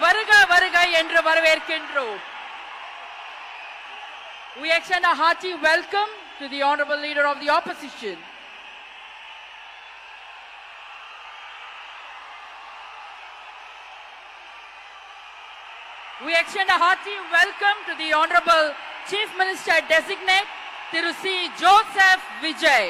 வருக வருக என்று வரவேற்கின்றோம். We extend a hearty welcome to the Honorable Leader of the Opposition. We extend a hearty welcome to the Honorable Chief Minister Designate, Thiru C. Joseph Vijay.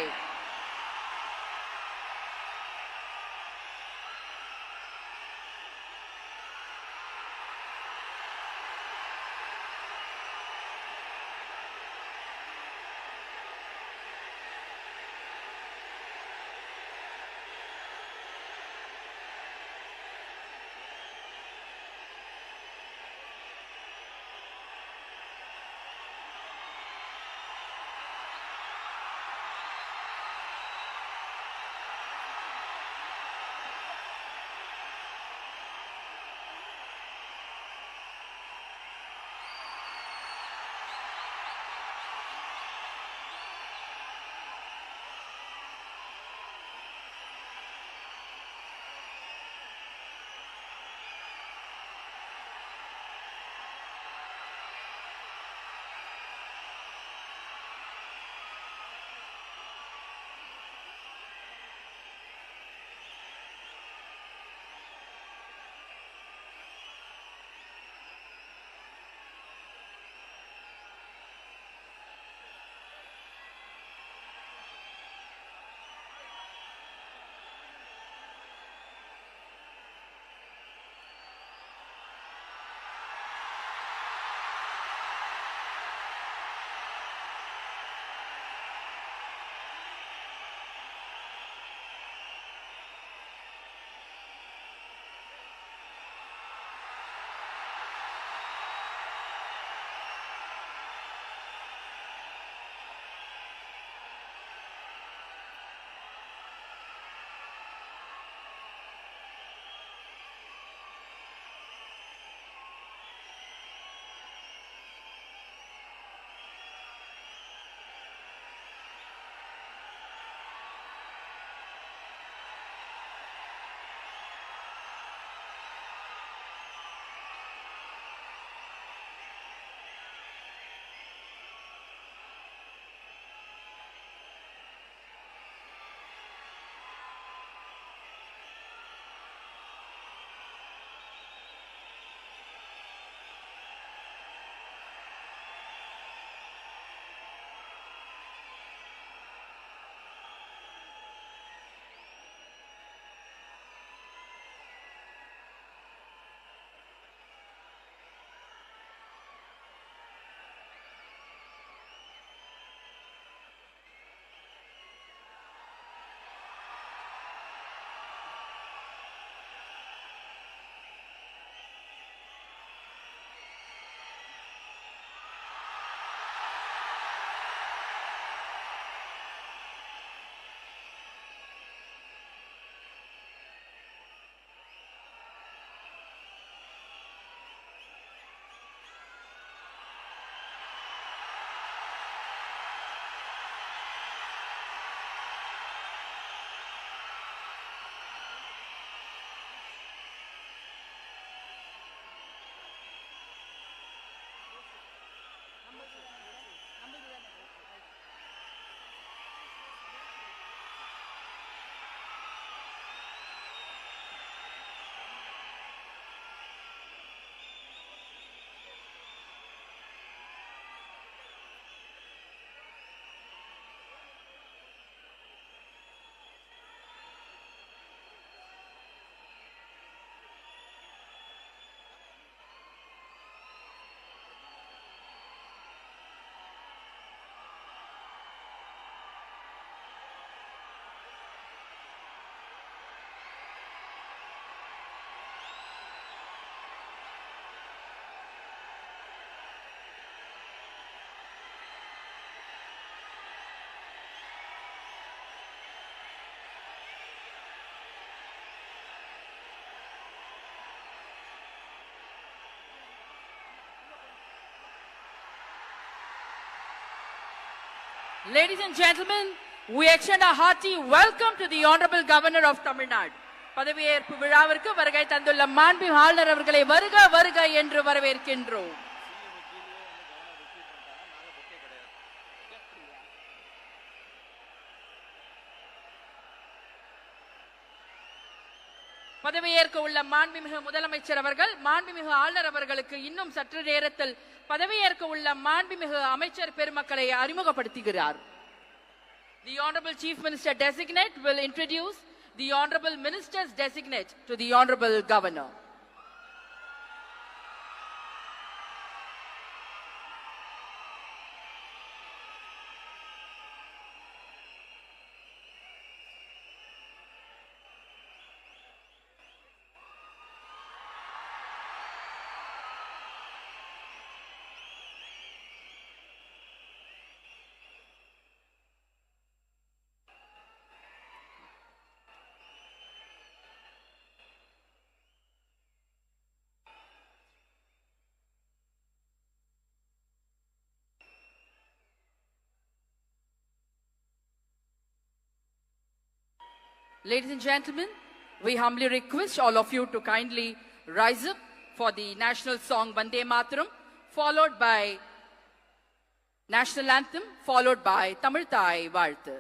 Ladies and gentlemen, we extend a hearty welcome to the Honorable Governor of Tamil Nadu. பதவியேற்பு விழாவிற்கு வருகை தந்துள்ள மாண்புமிகு ஆளுநர் அவர்களை வருக வருக என்று வரவேற்கின்றோம். பதவியேற்க உள்ள மாண்புமிகு முதலமைச்சர் அவர்கள் மாண்புமிகு ஆளுநர் அவர்களுக்கு இன்னும் சற்று நேரத்தில் பதவியேற்க உள்ள மாண்புமிகு அமைச்சர் பெருமக்களை அறிமுகப்படுத்துகிறார். The Honorable Chief Minister Designate will introduce the Honorable Ministers Designate to the Honorable Governor. Ladies and gentlemen, we humbly request all of you to kindly rise up for the national song Vande Mataram, followed by national anthem, followed by Tamil Thai Vaalthu.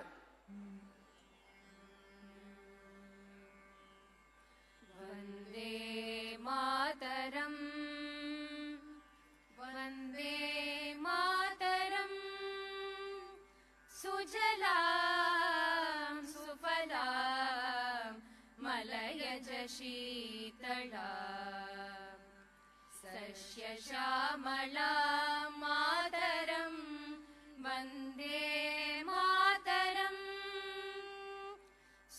Vande Mataram, Vande Mataram, Sujalam Sufalam, Malayaj Sheetalam, Sashya Shamalam Mataram, Vande Mataram,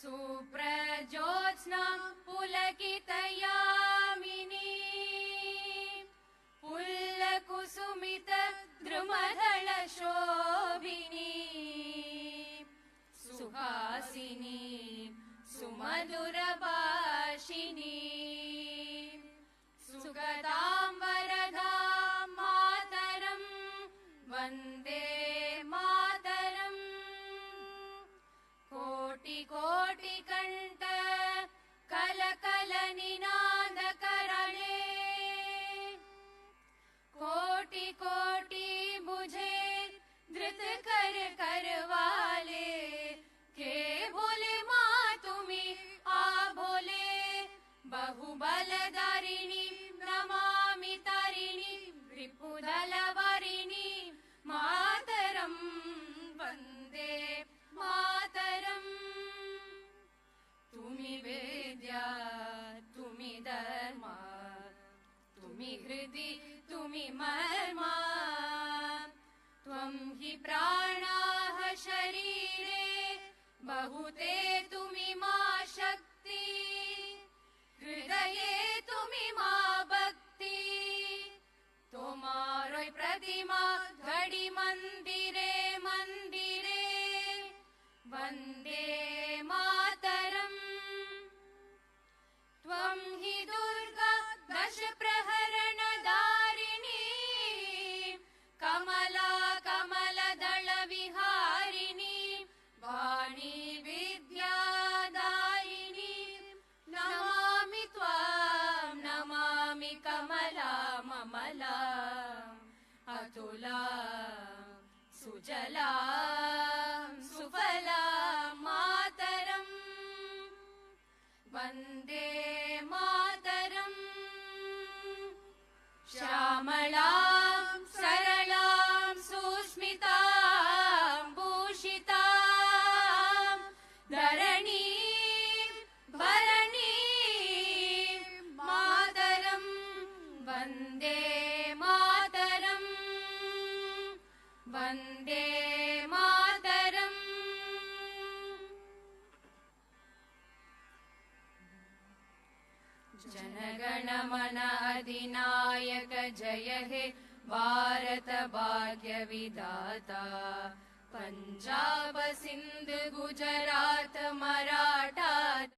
Suprajyotsnam Pulakitayamini, Pullakusumita Drumadhala Shobhini, Suhasini Sumadurabhashini, Sugadam Varadam Mataram, Vande Mataram, Koti Koti Kanta Kala Kala Ninada Karane, Koti Koti Bujhe Dhrit Kar Karwale, Ke Bole Ma Tumi A Bole, Bahubaladharini Namami Tarini, Ripudalavarini, Mataram, Vande Mataram. Tumi Vedya, Tumi Dharma, Tumi Hridi, Tumi Marma, Tvam hi Pranaah Sharire, Bahute Tumi Ma Shakti, Hridaye Tumi Ma Bhakti, Tomaroi Pratima Ghadi Mandire Mandire, Vande Mataram. Tvam hi Durga Dash Praharana Darini, Kamala Kamala Dala Viharini, Vani Vidya Daini, Namami Tvam Namami Kamala Mamala, Atula Sujala Sufala Mataram, Vande Mataram, Shamalam Saralam Susmitam Bhushitam, Dharani Bharani Mataram, Vande Mataram, Vande Mataram. Janagana Mana Adhinayaka Jaya He Bharat Bhagya Vidata, Punjab Sindh Gujarat Maratha